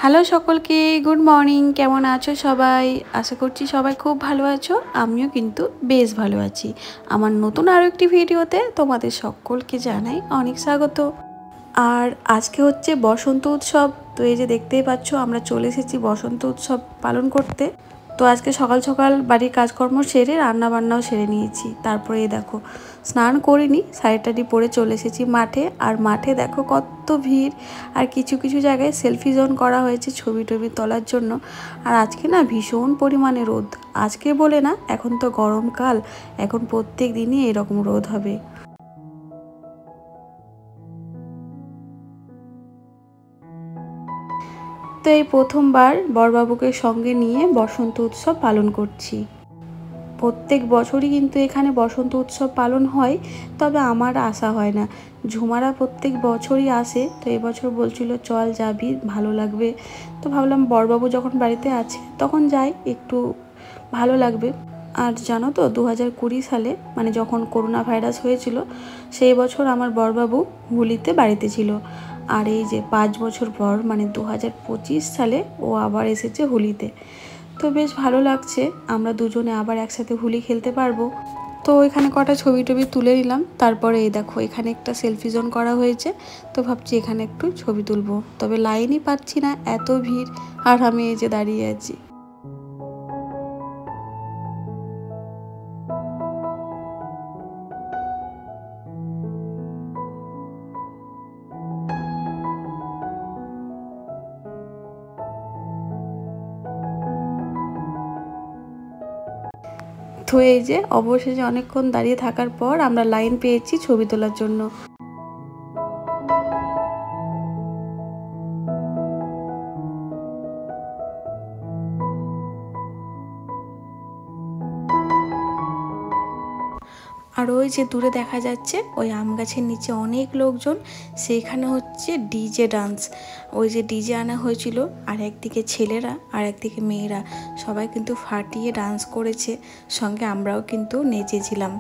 Hello সকলকে, good morning. কেমন আছো সবাই? আশা করছি সবাই খুব ভালো আছো। আমিও কিন্তু বেশ ভালো আছি। আমার নতুন আরও একটি ভিডিওতে তোমাদের সকলকে জানাই অনেক স্বাগত। আর আজকে হচ্ছে বসন্ত উৎসব। তো এই যে দেখতেই পাচ্ছ, আমরা চলে এসেছি বসন্ত উৎসব পালন করতে। তো আজকে সকাল সকাল বাড়ির কাজকর্ম সেরে রান্নাবান্নাও সেরে নিয়েছি। তারপরে এই দেখো, স্নান করিনি, শাড়ি টাড়ি পরে চলে এসেছি মাঠে। আর মাঠে দেখো কত ভিড়। আর কিছু কিছু জায়গায় সেলফি জোন করা হয়েছে ছবি টবি তোলার জন্য। আর আজকে না ভীষণ পরিমাণে রোদ। আজকে বলে না, এখন তো গরমকাল, এখন প্রত্যেক দিনই এরকম রোদ হবে। তো এই প্রথমবার বড়বাবুকে সঙ্গে নিয়ে বসন্ত উৎসব পালন করছি। প্রত্যেক বছরই কিন্তু এখানে বসন্ত উৎসব পালন হয়, তবে আমার আসা হয় না। ঝুমারা প্রত্যেক বছরই আসে। তো এবছর বলছিল চল যাবি, ভালো লাগবে। তো ভাবলাম বড়বাবু যখন বাড়িতে আছে তখন যাই, একটু ভালো লাগবে। আর জানো তো 2020 সালে, মানে যখন করোনা ভাইরাস হয়েছিল, সেই বছর আমার বড়বাবু হুলিতে বাড়িতে ছিল। আর এই যে 5 বছর পর, মানে 2025 সালে ও আবার এসেছে হুলিতে। তো বেশ ভালো লাগছে, আমরা দুজনে আবার একসাথে হোলি খেলতে পারবো। তো এখানে কটা ছবি টবি তুলে নিলাম। তারপরে এই দেখো, এখানে একটা সেলফি জোন করা হয়েছে। তো ভাবছি এখানে একটু ছবি তুলবো, তবে লাইনই পাচ্ছি না, এত ভিড়। আর আমি এই যে দাঁড়িয়ে আছি। তো এই যে অবশেষে অনেকক্ষণ দাঁড়িয়ে থাকার পর আমরা লাইন পেয়েছি ছবি তোলার জন্য। আর ওই যে দূরে দেখা যাচ্ছে ওই আম গাছের নিচে অনেক লোকজন, সেইখানে হচ্ছে ডিজে ডান্স। ওই যে ডিজে আনা হয়েছিল, আর একদিকে ছেলেরা আর একদিকে মেয়েরা সবাই কিন্তু ফাটিয়ে ডান্স করেছে, সঙ্গে আমরাও কিন্তু নেচেছিলাম।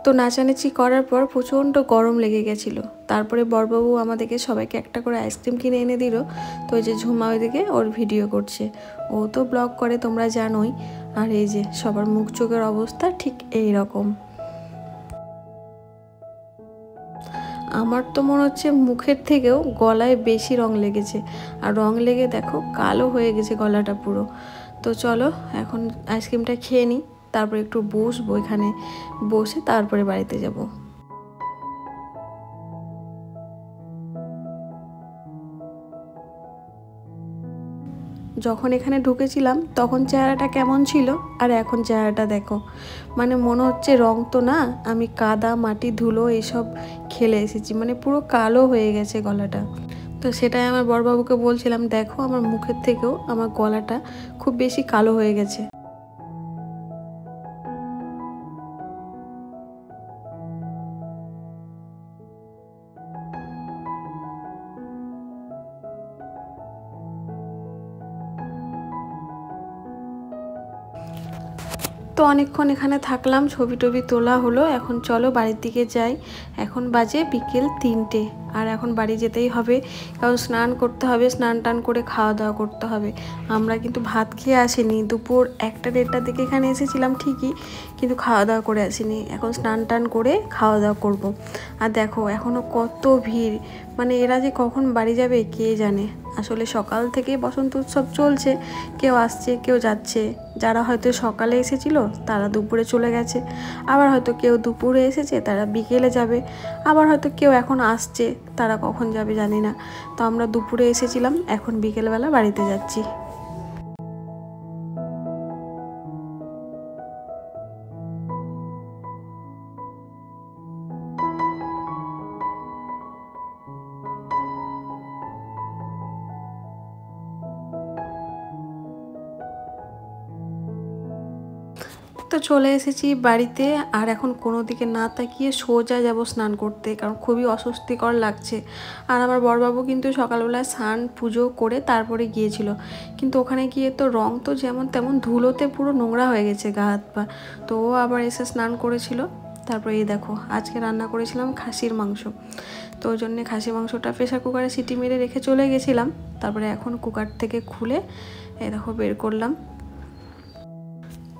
তো নাচানাচি করার পর প্রচণ্ড গরম লেগে গেছিলো। তারপরে বড়বাবু আমাদেরকে সবাইকে একটা করে আইসক্রিম কিনে এনে দিল। তো ওই যে ঝুমা ওইদিকে ওর ভিডিও করছে, ও তো ব্লগ করে তোমরা জানোই। আর এই যে সবার মুখ চোখের অবস্থা ঠিক এই রকম। আমার তো মনে হচ্ছে মুখের থেকেও গলায় বেশি রং লেগেছে। আর রং লেগে দেখো কালো হয়ে গেছে গলাটা পুরো। তো চলো এখন আইসক্রিমটা খেয়ে নিই, তারপর একটু বসবো এখানে, বসে তারপরে বাড়িতে যাব। যখন এখানে ঢুকেছিলাম তখন চেহারাটা কেমন ছিল, আর এখন চেহারাটা দেখো, মানে মনে হচ্ছে রং তো না, আমি কাদা মাটি ধুলো এসব খেলে এসেছি, মানে পুরো কালো হয়ে গেছে গলাটা। তো সেটাই আমার বড়বাবুকে বলছিলাম, দেখো আমার মুখের থেকেও আমার গলাটা খুব বেশি কালো হয়ে গেছে। তো অনেকক্ষণ এখানে থাকলাম, ছবি টবি তোলা হলো। এখন চলো বাড়ির দিকে যাই। এখন বাজে বিকেল 3টে, আর এখন বাড়ি যেতেই হবে, কারণ স্নান করতে হবে, স্নান টান করে খাওয়া দাওয়া করতে হবে। আমরা কিন্তু ভাত খেয়ে আসিনি, দুপুর 1টা-1:30টার দিকে এখানে এসেছিলাম ঠিকই, কিন্তু খাওয়া দাওয়া করে আসিনি। এখন স্নান টান করে খাওয়া দাওয়া করব। আর দেখো এখনও কত ভিড়, মানে এরা যে কখন বাড়ি যাবে কে জানে। আসলে সকাল থেকে বসন্ত উৎসব চলছে, কেউ আসছে কেউ যাচ্ছে। যারা হয়তো সকালে এসেছিল তারা দুপুরে চলে গেছে, আবার হয়তো কেউ দুপুরে এসেছে তারা বিকেলে যাবে, আবার হয়তো কেউ এখন আসছে, তারা কখন যাবে জানি না। তো আমরা দুপুরে এসেছিলাম, এখন বিকেলবেলা বাড়িতে যাচ্ছি। তো চলে এসেছি বাড়িতে, আর এখন কোনো দিকে না তাকিয়ে সোজা যাব স্নান করতে, কারণ খুবই অস্বস্তিকর লাগছে। আর আমার বড়বাবু কিন্তু সকালবেলায় স্নান পুজো করে তারপরে গিয়েছিল, কিন্তু ওখানে গিয়ে তো রং তো যেমন তেমন ধুলোতে পুরো নোংরা হয়ে গেছে গা হাত পা। তো ও আবার এসে স্নান করেছিল। তারপরে এই দেখো আজকে রান্না করেছিলাম খাসির মাংস, তো ওই জন্যে খাসি মাংসটা প্রেশার কুকারে সিটি মেরে রেখে চলে গেছিলাম। তারপরে এখন কুকার থেকে খুলে এই দেখো বের করলাম।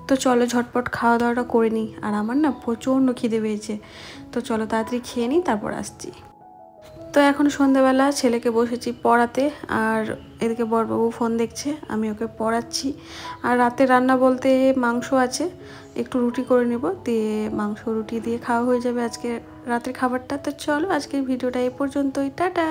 তো চলো ঝটপট খাওয়া দাওয়াটা করে নিই, আর আমার না প্রচণ্ড খিদে পেয়েছে। তো চলো তাড়াতাড়ি খেয়ে নিই, তারপর আসছি। তো এখন সন্ধ্যাবেলা ছেলেকে বসেছি পড়াতে, আর এদিকে বড়বাবু ফোন দেখছে, আমি ওকে পড়াচ্ছি। আর রাতে রান্না বলতে মাংস আছে, একটু রুটি করে নেব, দিয়ে মাংস রুটি দিয়ে খাওয়া হয়ে যাবে আজকে রাতের খাবারটা। তো চলো আজকের ভিডিওটা এই পর্যন্তই, টাটা।